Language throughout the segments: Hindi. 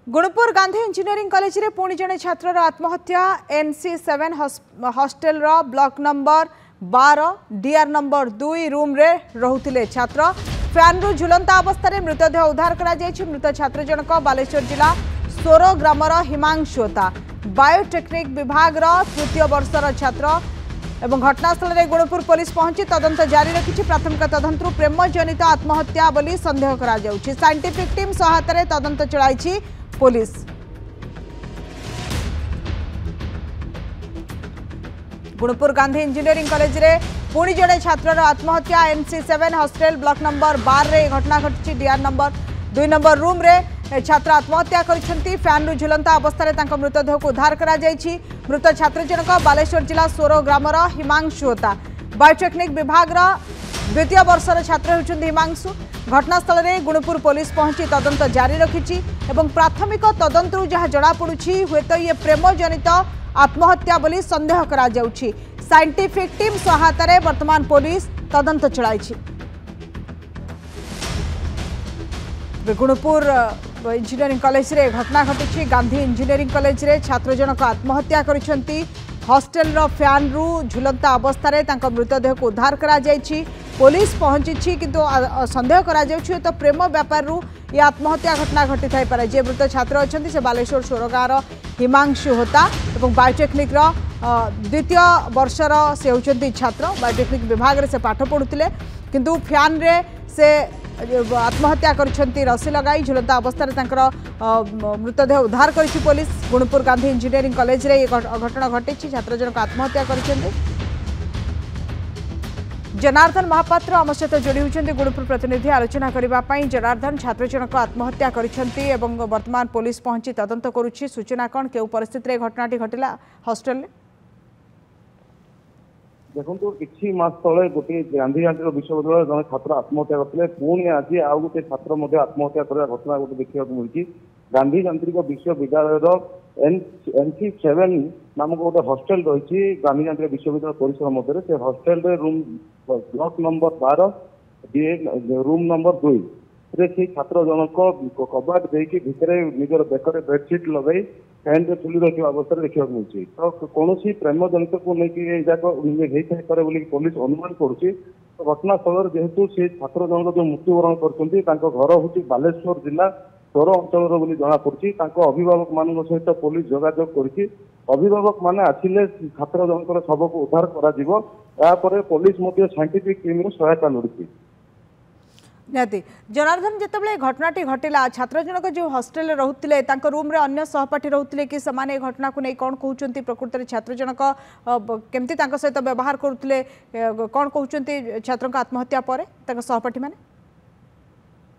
गुणपुर गांधी इंजीनियरिंग कॉलेज रे पुणी जने छात्र आत्महत्या NC7 hostel block number 12 DR number 2 room रे रहुतिले छात्र फैन रु झुलंता अवस्था रे मृतदेह उद्धार करा जायछि। मृत छात्र जनक बालेश्वर जिला सोरो ग्रामर हिमांशुता बायोटेक्निक विभाग तृतीय वर्षर छात्र एवं घटनास्थल में गुणपुर पुलिस पहुंची तदंत जारी रखी। प्राथमिक तदंत प्रेम जनित आत्महत्या बोली संदेह करा जाउछि। साइंटिफिक टीम सहायता तदंत चलाई police. Gunupur Gandhi engineering college रे पुणी जड़े छात्र आत्महत्या NC7 हॉस्टल ब्लॉक नंबर 12 रे घटना घटी। डीआर नंबर 2 नंबर रूम रे छात्र आत्महत्या करिसेंती। फैन रु झुलंता अवस्था रे तांको मृतदेह को उद्धार करा जायछि। मृत छात्र जनक बालेश्वर जिला सोरो ग्रामर हिमांशुता बायोटेक्निक विभाग द्वितीय वर्षर छात्र होउछन्ती हिमांशु। घटनास्थल में गुणपुर पुलिस पहुंची तदंत जारी रखी। प्राथमिक तदंत जहाँ जना पड़ुछि हुए तो ये प्रेम जनित आत्महत्या बोली संदेह करा जाउछि। साइंटिफिक टीम सहायता वर्तमान पुलिस तदंत चलाई। गुणपुर इंजीनियरिंग कॉलेज रे घटना घटी। गांधी इंजीनियरिंग कॉलेज रे छात्र जनक आत्महत्या करिसेंती। हॉस्टल फैन रु झुलंता अवस्था रे तांको मृतदेह को उद्धार करा जायछि। पुलिस पहुंची किंतु संदेह करा जाउछि तो प्रेम व्यापार रु ये आत्महत्या घटना घटी थाई पारे। जे मृत छात्र अछंती से बालेश्वर सोरगार हिमांशु होता एवं बायोटेक्निक द्वितीय वर्षर से होउछंती छात्र। बायोटेक्निक विभाग रे से पाठ पढुतिले किंतु फैन रे से आत्महत्या करिसेंती। रसी लगाई झुलंता अवस्था रे तांकर मृतदेह उद्धार करिछि पुलिस। गुणपुर गांधी इंजीनियरिंग कॉलेज रे ये घटना घटी। छात्र जनक आत्महत्या करिसेंती। जनार्दन महापात्र आम सहित जोड़ी होती गुणपुर प्रतिनिधि आलोचना करने। जनार्दन छात्र जनक आत्महत्या करिसेंती एवं वर्तमान पुलिस पहुंची तदंत करुछि। सूचना कौन केउ परिस्थिति घटनाटी घटिला हॉस्टल में? देखो किसी मास तले गोटे गांधी विश्वविद्यालय जन छात्र आत्महत्या करते पुणी आज आउ गोटे छात्र आत्महत्या करने घटना गोटे देखा मिली। गांधी यांत्रिक विश्वविद्यालय NC7 नामक गोटे हॉस्टल रही। गांधी यांत्रिक विश्वविद्यालय परिसर मध्य से hostel room block number 12 room number 2 से छात्र जनक कबाट देकी भितर निजर बेकर बेडसीट लगे फैन रे झुली रखा अवस्था देखा मिली। तो कौन प्रेम जनित को लेकिन पुलिस अनुमान करुच्ची। तो घटनास्थल जेहेतु से छात्र जनक जो मृत्युवरण कर घर हूँ बालेश्वर जिला सोर अंचल जना पड़ी। अभिभावक मान सहित पुलिस जोगाजोग कर अभिभावक मैंने आसिले छात्र जनकर शव को उद्धार कर पुलिस साइंटिफिक टीम सहायता लोड़ी। निहाती जनार्दन जितेबाला घटनाटी घटिला छात्र जनक जो हॉस्टल रोते रूम रे अन्य सहपाठी रोते कि समान घटना को नहीं कौन कहते प्रकृत में छात्र जनक केमती सहित व्यवहार करुले कौन कहते छात्र आत्महत्या पर सहपाठी मैंने?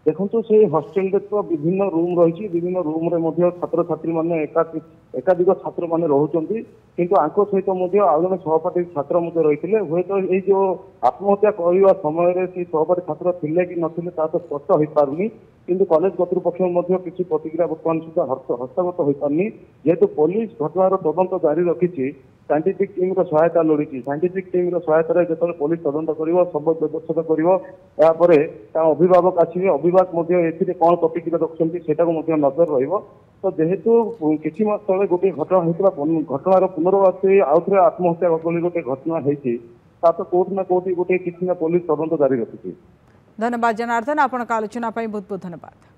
देखो से हॉस्टल तो विभिन्न रूम रही। विभिन्न रूम रे छात्र छात्री मैंने एकाधिक छात्र मैंने रोचंती किंतु आंको सहित आउ जन सहपाठी छात्र रही हुए तो ये जो आत्महत्या करने समय से सहपाठी छात्र थिले कि नथिले ता तो स्पष्ट हो पारुनी। किंतु कॉलेज कर्तृपक्ष किसी प्रतिक्रिया बर्तमान सुधा हस्तगत हो पारनी। जेहेतु पुलिस घटनार तदंत जारी रखी साइंटिफिक टीम सहायता लोड़ी। साइंटिफिक टीम सहायता जो पुलिस तदंत कर सब व्यवस्थित कर अभिभावक आसवे अभिभावक ए कौन प्रतिक्रिया रखुच्च से नजर रही। तो जेहेतु किसी मास तले गोटे घटना होता घटनार पुनर्वास आउ थे आत्महत्या गोटे घटना होती तो कौट ना कौटी गोटे किसी ना पुलिस तदंत जारी रखी। धन्यवाद जनार्दन, आपन आलोचना बहुत बहुत धन्यवाद।